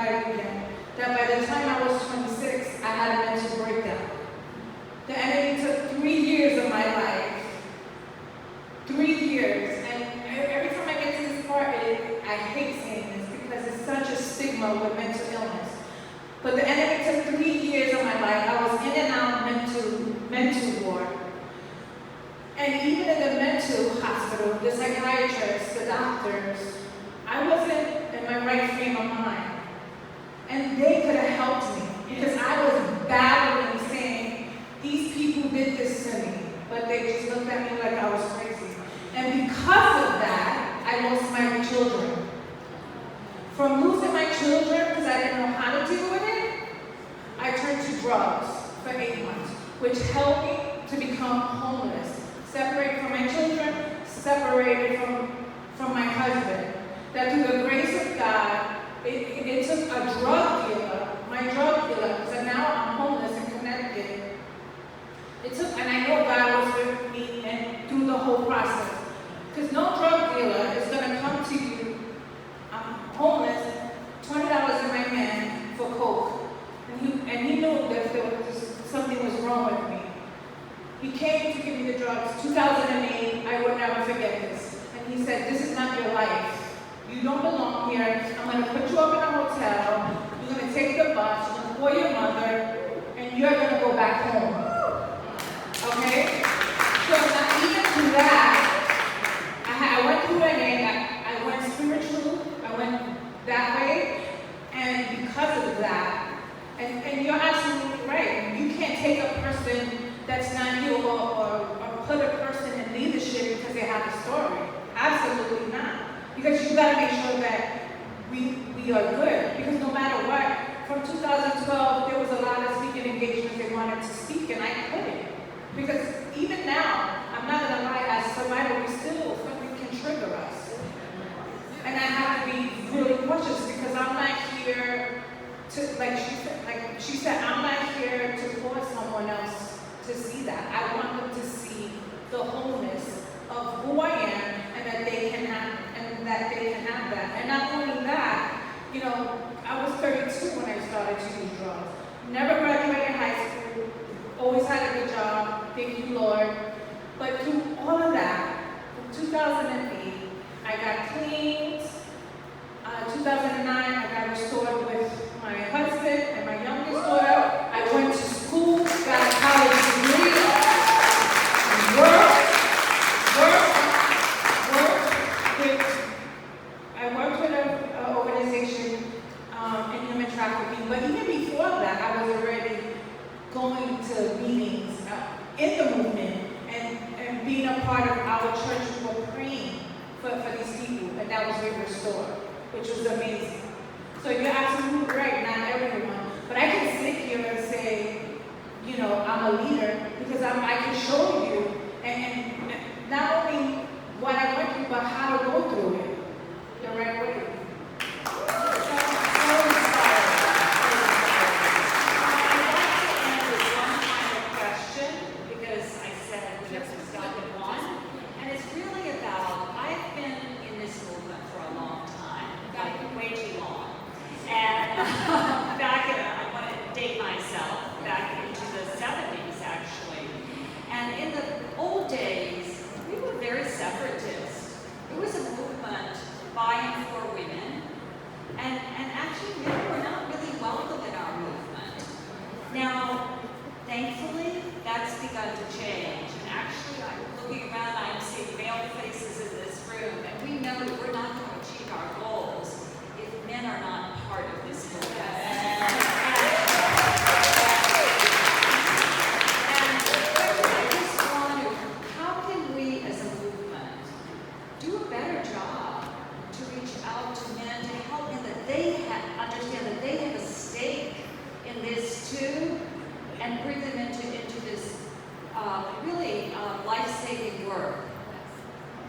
society again, that by the time I was 26, I had a mental breakdown. The enemy took 3 years of my life. 3 years. And every time I get to this part, I hate saying this because it's such a stigma with mental illness. But the enemy took 3 years of my life. I was in and out mental ward. And even in the mental hospital, the psychiatrists, the doctors, I wasn't in my right frame of mind. And they could have helped me because I was battling saying, these people did this to me, but they just looked at me like I was crazy. And because of that, I lost my children. From losing my children, because I didn't know how to deal with it, I turned to drugs for 8 months, which helped me to become homeless, separated from my children, separated from my husband. That through the grace of God, it took a drug dealer, my drug dealer, because now I'm homeless in Connecticut. And I know God was with me and through the whole process. Because no drug dealer is going to come to you, I'm homeless, $20 in my hand for coke. And he knew that something was wrong with me. He came to give me the drugs. 2008, I will never forget this. And he said, this is not your life. You don't belong here. I'm going to put you up in a hotel. You're going to take the bus. You're going to call your mother. And you're going to go back home. Okay? So now even through that, I went through I went spiritual. I went that way. And because of that, and you're absolutely right. You can't take a person that's not you or put a person in leadership because they have a story. Absolutely not. Because you got to make sure that we are good. Because no matter what, from 2012, there was a lot of speaking engagements they wanted to speak, and I couldn't. Because even now, I'm not going to lie, as a survivor, something can trigger us. And I have to be really cautious because I'm not here to, like she said, I'm not here to force someone else to see that. I want them to see the wholeness of who I am and that they can have that. And not only that, I was 32 when I started to use drugs. Never graduated high school, always had a good job, thank you, Lord. But through all of that, from 2008, I got cleaned. 2009, I got restored with my husband and my youngest daughter. I went to school, got a college degree, I worked with an organization in human trafficking, but even before that, I was already going to meetings in the movement and being a part of our church. We were praying for these people, and that was being restored, which was amazing. So you're absolutely right, not everyone. But I can sit here and say, I'm a leader because I can show you. And not